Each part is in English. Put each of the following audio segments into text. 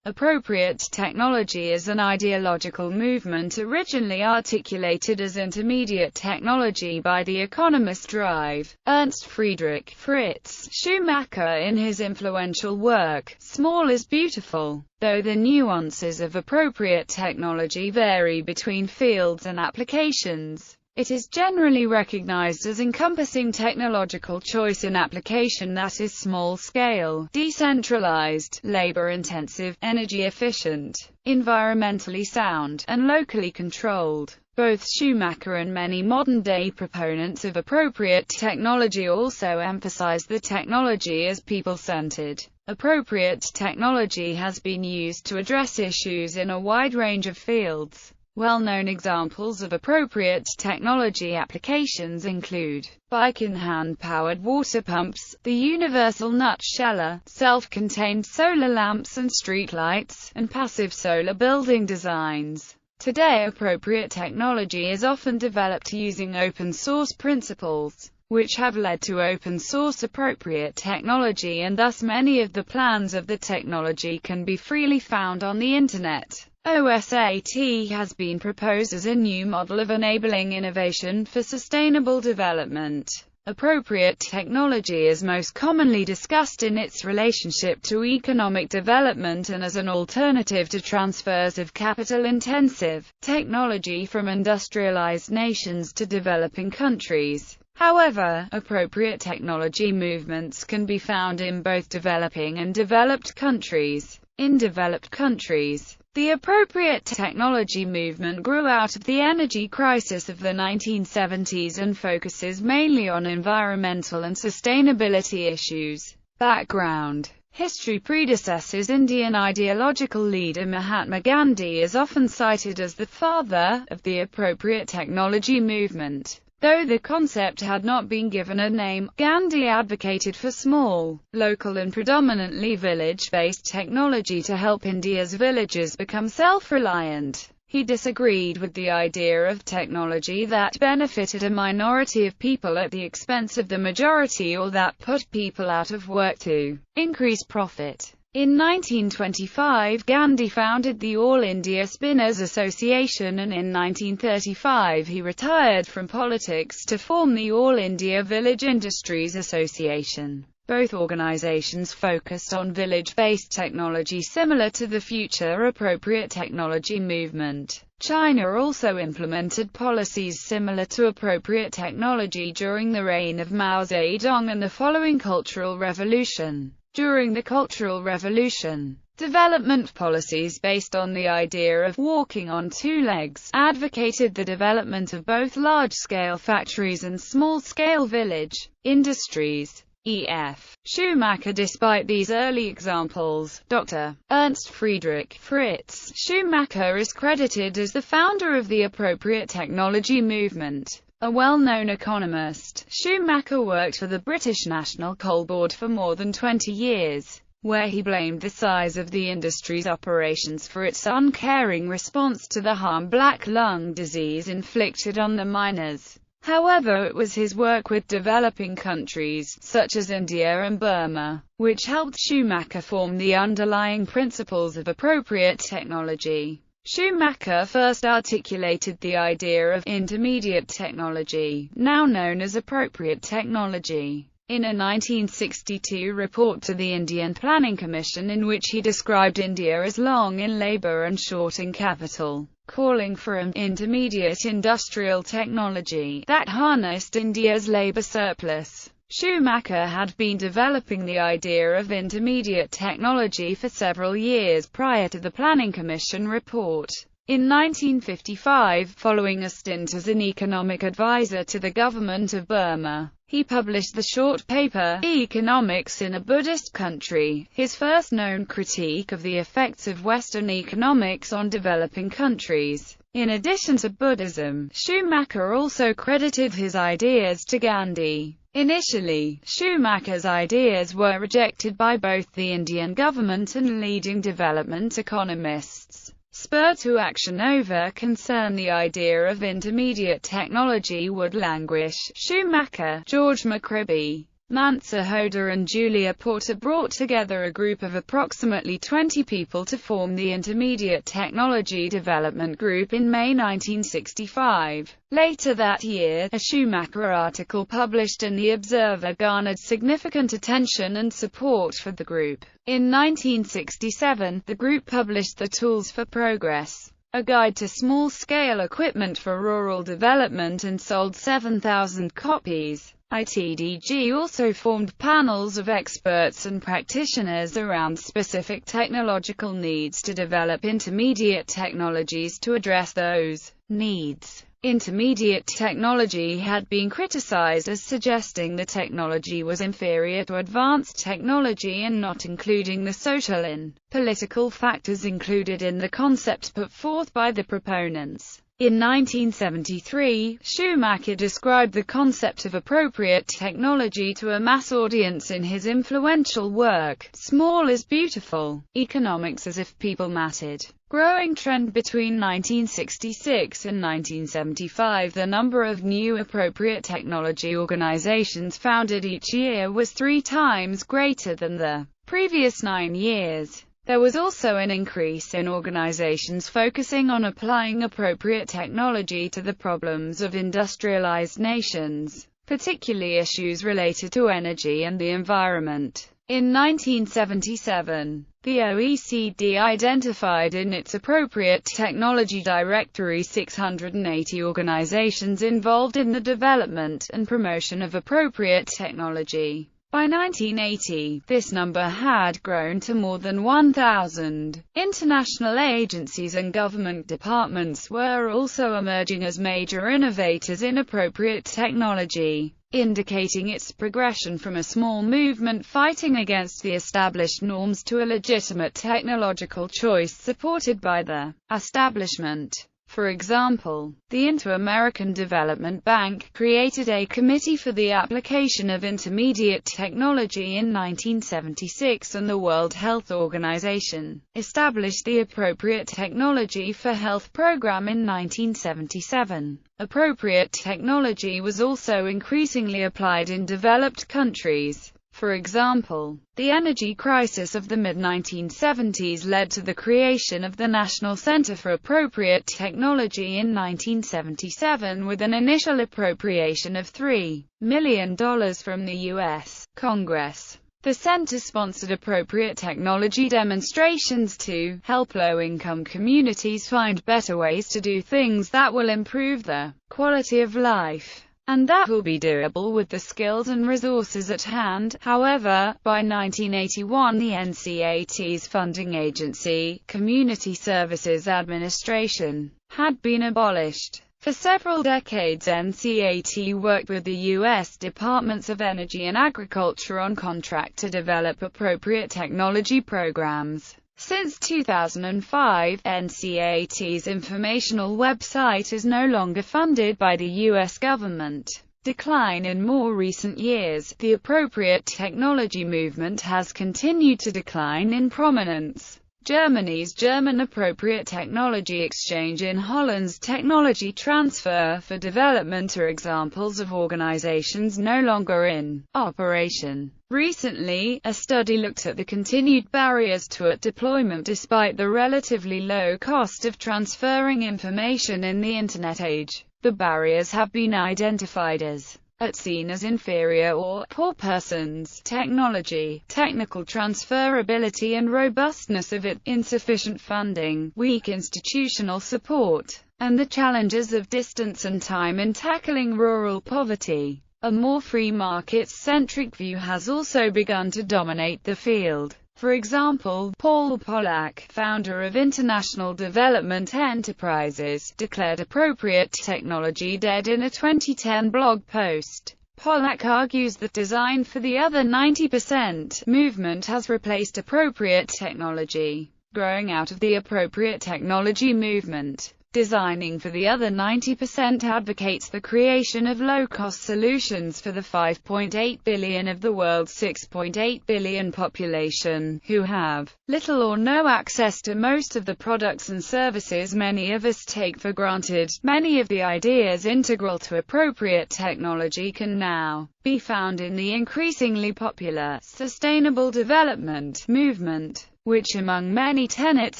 Appropriate technology is an ideological movement originally articulated as intermediate technology by the economist Ernst Friedrich Fritz Schumacher in his influential work, Small is Beautiful. Though the nuances of appropriate technology vary between fields and applications, it is generally recognized as encompassing technological choice in application that is small-scale, decentralized, labor-intensive, energy-efficient, environmentally sound, and locally controlled. Both Schumacher and many modern-day proponents of appropriate technology also emphasize the technology as people-centered. Appropriate technology has been used to address issues in a wide range of fields. Well-known examples of appropriate technology applications include bike and hand-powered water pumps, the universal nutsheller, self-contained solar lamps and streetlights, and passive solar building designs. Today, appropriate technology is often developed using open-source principles, which have led to open-source appropriate technology, and thus many of the plans of the technology can be freely found on the Internet. OSAT has been proposed as a new model of enabling innovation for sustainable development. Appropriate technology is most commonly discussed in its relationship to economic development and as an alternative to transfers of capital-intensive technology from industrialized nations to developing countries. However, appropriate technology movements can be found in both developing and developed countries. In developed countries, the appropriate technology movement grew out of the energy crisis of the 1970s and focuses mainly on environmental and sustainability issues. Background. History. Predecessors. Indian ideological leader Mahatma Gandhi is often cited as the father of the appropriate technology movement. Though the concept had not been given a name, Gandhi advocated for small, local and predominantly village-based technology to help India's villages become self-reliant. He disagreed with the idea of technology that benefited a minority of people at the expense of the majority, or that put people out of work to increase profit. In 1925, Gandhi founded the All India Spinners Association, and in 1935 he retired from politics to form the All India Village Industries Association. Both organizations focused on village-based technology similar to the future appropriate technology movement. China also implemented policies similar to appropriate technology during the reign of Mao Zedong and the following Cultural Revolution. During the Cultural Revolution, development policies based on the idea of walking on two legs advocated the development of both large-scale factories and small-scale village industries. E.F. Schumacher. Despite these early examples, Dr. Ernst Friedrich Fritz Schumacher is credited as the founder of the appropriate technology movement. A well-known economist, Schumacher worked for the British National Coal Board for more than 20 years, where he blamed the size of the industry's operations for its uncaring response to the harm black lung disease inflicted on the miners. However, it was his work with developing countries, such as India and Burma, which helped Schumacher form the underlying principles of appropriate technology. Schumacher first articulated the idea of intermediate technology, now known as appropriate technology, in a 1962 report to the Indian Planning Commission, in which he described India as long in labour and short in capital, calling for an intermediate industrial technology that harnessed India's labour surplus. Schumacher had been developing the idea of intermediate technology for several years prior to the Planning Commission report. In 1955, following a stint as an economic advisor to the government of Burma, he published the short paper, Economics in a Buddhist Country, his first known critique of the effects of Western economics on developing countries. In addition to Buddhism, Schumacher also credited his ideas to Gandhi. Initially, Schumacher's ideas were rejected by both the Indian government and leading development economists. Spurred to action over concern the idea of intermediate technology would languish, Schumacher, George McCribby, Mansa Hoda and Julia Porter brought together a group of approximately 20 people to form the Intermediate Technology Development Group in May 1965. Later that year, a Schumacher article published in The Observer garnered significant attention and support for the group. In 1967, the group published The Tools for Progress, a guide to small-scale equipment for rural development, and sold 7,000 copies. ITDG also formed panels of experts and practitioners around specific technological needs to develop intermediate technologies to address those needs. Intermediate technology had been criticized as suggesting the technology was inferior to advanced technology and not including the social and political factors included in the concept put forth by the proponents. In 1973, Schumacher described the concept of appropriate technology to a mass audience in his influential work, Small is Beautiful: Economics as if People Mattered. Growing trend between 1966 and 1975, the number of new appropriate technology organizations founded each year was 3 times greater than the previous 9 years. There was also an increase in organizations focusing on applying appropriate technology to the problems of industrialized nations, particularly issues related to energy and the environment. In 1977, the OECD identified in its Appropriate Technology Directory 680 organizations involved in the development and promotion of appropriate technology. By 1980, this number had grown to more than 1,000. International agencies and government departments were also emerging as major innovators in appropriate technology, indicating its progression from a small movement fighting against the established norms to a legitimate technological choice supported by the establishment. For example, the Inter-American Development Bank created a Committee for the Application of Intermediate Technology in 1976, and the World Health Organization established the Appropriate Technology for Health Program in 1977. Appropriate technology was also increasingly applied in developed countries. For example, the energy crisis of the mid-1970s led to the creation of the National Center for Appropriate Technology in 1977 with an initial appropriation of $3 million from the U.S. Congress. The center sponsored appropriate technology demonstrations to help low-income communities find better ways to do things that will improve their quality of life, and that will be doable with the skills and resources at hand. However, by 1981 the NCAT's funding agency, Community Services Administration, had been abolished. For several decades NCAT worked with the U.S. Departments of Energy and Agriculture on contract to develop appropriate technology programs. Since 2005, NCAT's informational website is no longer funded by the U.S. government. Decline in more recent years, the appropriate technology movement has continued to decline in prominence. Germany's German Appropriate Technology Exchange and Holland's Technology Transfer for Development are examples of organizations no longer in operation. Recently, a study looked at the continued barriers to deployment despite the relatively low cost of transferring information in the Internet age. The barriers have been identified as seen as inferior or poor persons technology, technical transferability and robustness of it, insufficient funding, weak institutional support, and the challenges of distance and time in tackling rural poverty. A more free market-centric view has also begun to dominate the field. For example, Paul Pollack, founder of International Development Enterprises, declared appropriate technology dead in a 2010 blog post. Pollack argues that design for the other 90% movement has replaced appropriate technology. Growing out of the appropriate technology movement, Designing for the other 90% advocates the creation of low-cost solutions for the 5.8 billion of the world's 6.8 billion population, who have little or no access to most of the products and services many of us take for granted. Many of the ideas integral to appropriate technology can now be found in the increasingly popular sustainable development movement, which among many tenets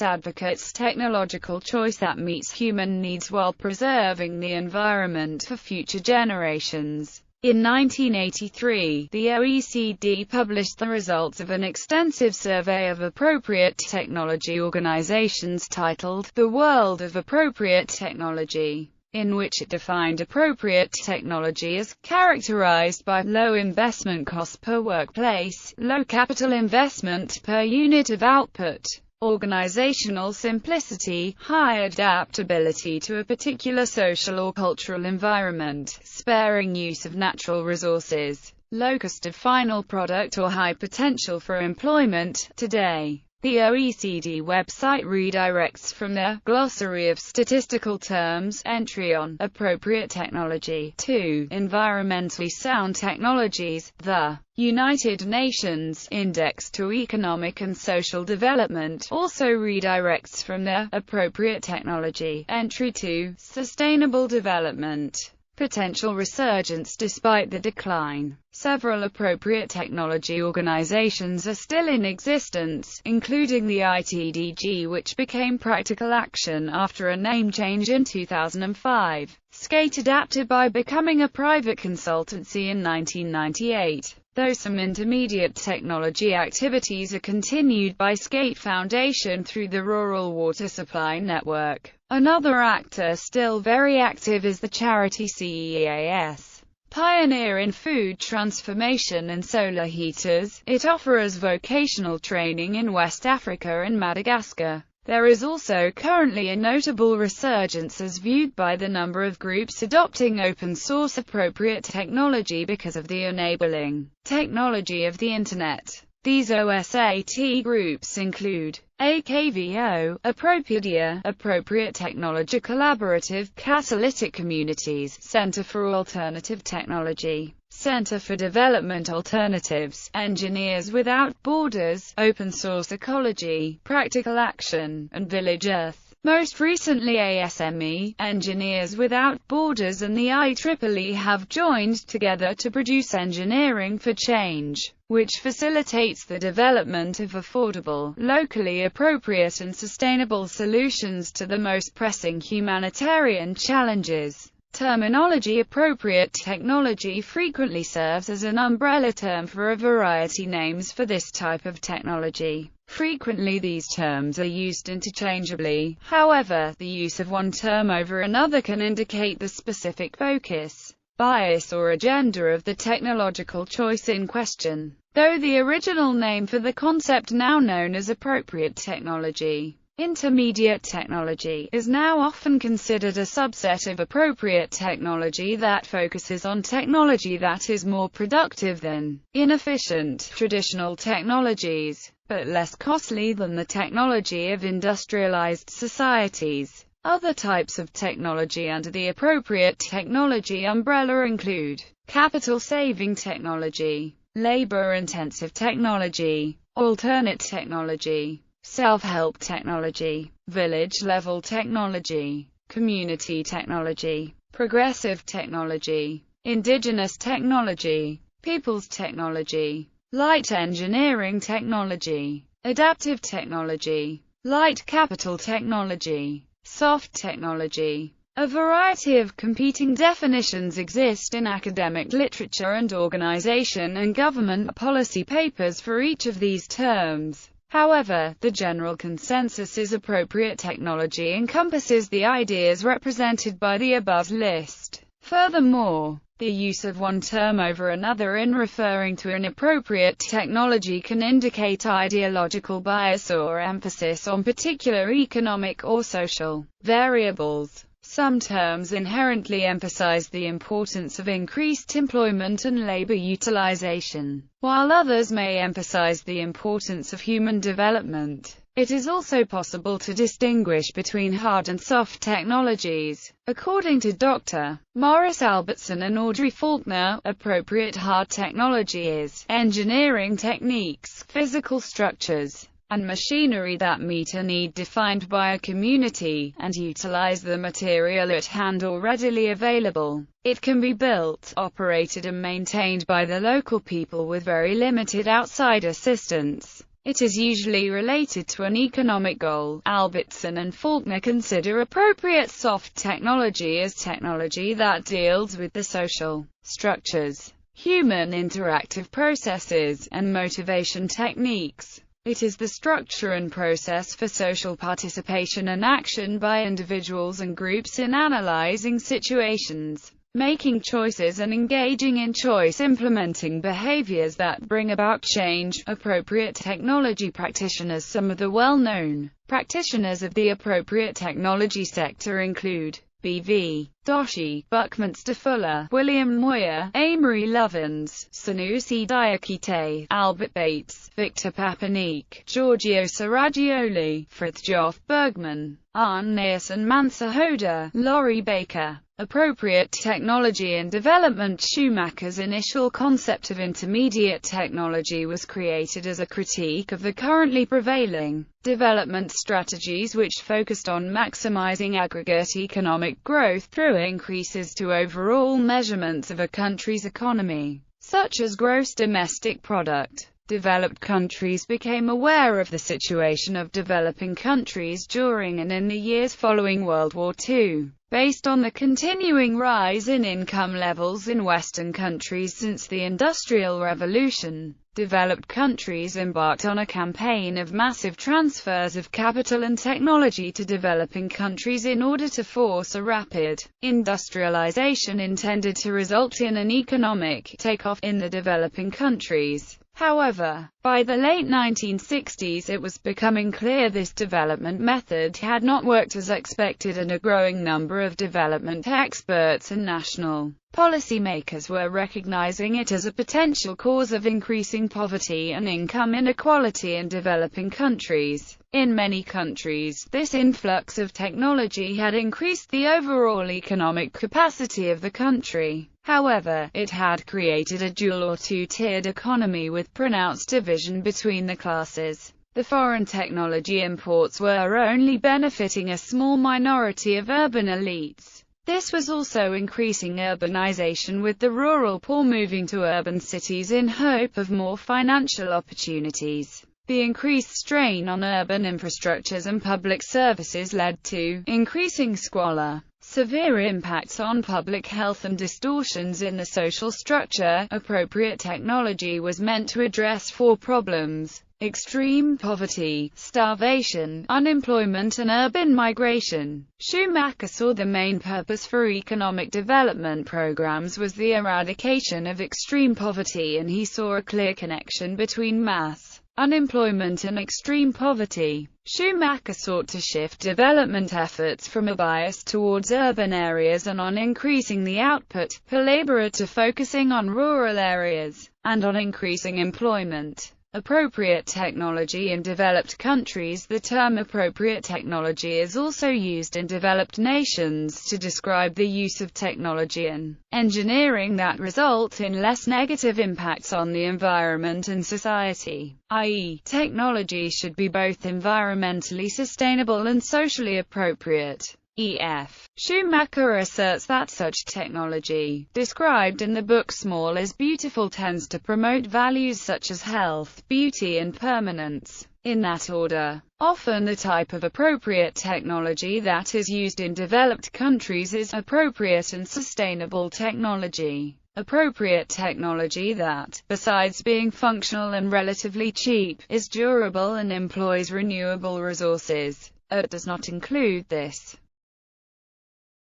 advocates technological choice that meets human needs while preserving the environment for future generations. In 1983, the OECD published the results of an extensive survey of appropriate technology organizations titled "The World of Appropriate Technology," in which it defined appropriate technology as characterized by low investment cost per workplace, low capital investment per unit of output, organizational simplicity, high adaptability to a particular social or cultural environment, sparing use of natural resources, low cost of final product or high potential for employment. Today, the OECD website redirects from the glossary of statistical terms entry on appropriate technology to environmentally sound technologies. The United Nations Index to Economic and Social Development also redirects from the appropriate technology entry to sustainable development. Potential resurgence. Despite the decline, several appropriate technology organizations are still in existence, including the ITDG, which became Practical Action after a name change in 2005, Skate adapted by becoming a private consultancy in 1998. Though some intermediate technology activities are continued by Skate Foundation through the Rural Water Supply Network, another actor still very active is the charity CEAS. Pioneer in food transformation and solar heaters, it offers vocational training in West Africa and Madagascar. There is also currently a notable resurgence as viewed by the number of groups adopting open-source appropriate technology because of the enabling technology of the Internet. These OSAT groups include AKVO, Appropedia, Appropriate Technology Collaborative, Catalytic Communities, Center for Alternative Technology, Center for Development Alternatives, Engineers Without Borders, Open Source Ecology, Practical Action, and Village Earth. Most recently ASME, Engineers Without Borders and the IEEE have joined together to produce Engineering for Change, which facilitates the development of affordable, locally appropriate and sustainable solutions to the most pressing humanitarian challenges. Terminology. Appropriate technology frequently serves as an umbrella term for a variety names for this type of technology. Frequently these terms are used interchangeably. However, the use of one term over another can indicate the specific focus, bias or agenda of the technological choice in question. Though the original name for the concept, now known as appropriate technology, intermediate technology, is now often considered a subset of appropriate technology that focuses on technology that is more productive than inefficient traditional technologies, but less costly than the technology of industrialized societies. Other types of technology under the appropriate technology umbrella include capital-saving technology, labor-intensive technology, alternate technology, self-help technology, village-level technology, community technology, progressive technology, indigenous technology, people's technology, light engineering technology, adaptive technology, light capital technology, soft technology. A variety of competing definitions exist in academic literature and organization and government policy papers for each of these terms. However, the general consensus is appropriate technology encompasses the ideas represented by the above list. Furthermore, the use of one term over another in referring to an appropriate technology can indicate ideological bias or emphasis on particular economic or social variables. Some terms inherently emphasize the importance of increased employment and labor utilization, while others may emphasize the importance of human development. It is also possible to distinguish between hard and soft technologies. According to Dr. Morris Albertson and Audrey Faulkner, appropriate hard technology is engineering techniques, physical structures, and machinery that meet a need defined by a community, and utilize the material at hand or readily available. It can be built, operated and maintained by the local people with very limited outside assistance. It is usually related to an economic goal. Albertson and Faulkner consider appropriate soft technology as technology that deals with the social structures, human interactive processes, and motivation techniques. It is the structure and process for social participation and action by individuals and groups in analyzing situations, making choices and engaging in choice-implementing behaviors that bring about change. Appropriate technology practitioners. Some of the well-known practitioners of the appropriate technology sector include B.V. Doshi, Buckminster Fuller, William Moyer, Amory Lovins, Sanusi Diakite, Albert Bates, Victor Papanik, Giorgio Saragioli, Fritz Bergman, Arneas and Mansa Hoda, Laurie Baker. Appropriate technology and development. Schumacher's initial concept of intermediate technology was created as a critique of the currently prevailing development strategies which focused on maximizing aggregate economic growth through increases to overall measurements of a country's economy, such as gross domestic product. Developed countries became aware of the situation of developing countries during and in the years following World War II. Based on the continuing rise in income levels in Western countries since the Industrial Revolution, developed countries embarked on a campaign of massive transfers of capital and technology to developing countries in order to force a rapid industrialization intended to result in an economic takeoff in the developing countries. However, by the late 1960s it was becoming clear this development method had not worked as expected, and a growing number of development experts and national policymakers were recognizing it as a potential cause of increasing poverty and income inequality in developing countries. In many countries, this influx of technology had increased the overall economic capacity of the country. However, it had created a dual or two-tiered economy with pronounced division between the classes. The foreign technology imports were only benefiting a small minority of urban elites. This was also increasing urbanization, with the rural poor moving to urban cities in hope of more financial opportunities. The increased strain on urban infrastructures and public services led to increasing squalor, severe impacts on public health, and distortions in the social structure. Appropriate technology was meant to address four problems: extreme poverty, starvation, unemployment, and urban migration. Schumacher saw the main purpose for economic development programs was the eradication of extreme poverty, and he saw a clear connection between mass unemployment and extreme poverty. Schumacher sought to shift development efforts from a bias towards urban areas and on increasing the output per laborer to focusing on rural areas, and on increasing employment. Appropriate technology in developed countries. The term appropriate technology is also used in developed nations to describe the use of technology and engineering that result in less negative impacts on the environment and society, i.e., technology should be both environmentally sustainable and socially appropriate. E.F. Schumacher asserts that such technology, described in the book Small is Beautiful, tends to promote values such as health, beauty and permanence, in that order. Often the type of appropriate technology that is used in developed countries is appropriate and sustainable technology. Appropriate technology that, besides being functional and relatively cheap, is durable and employs renewable resources. It does not include this.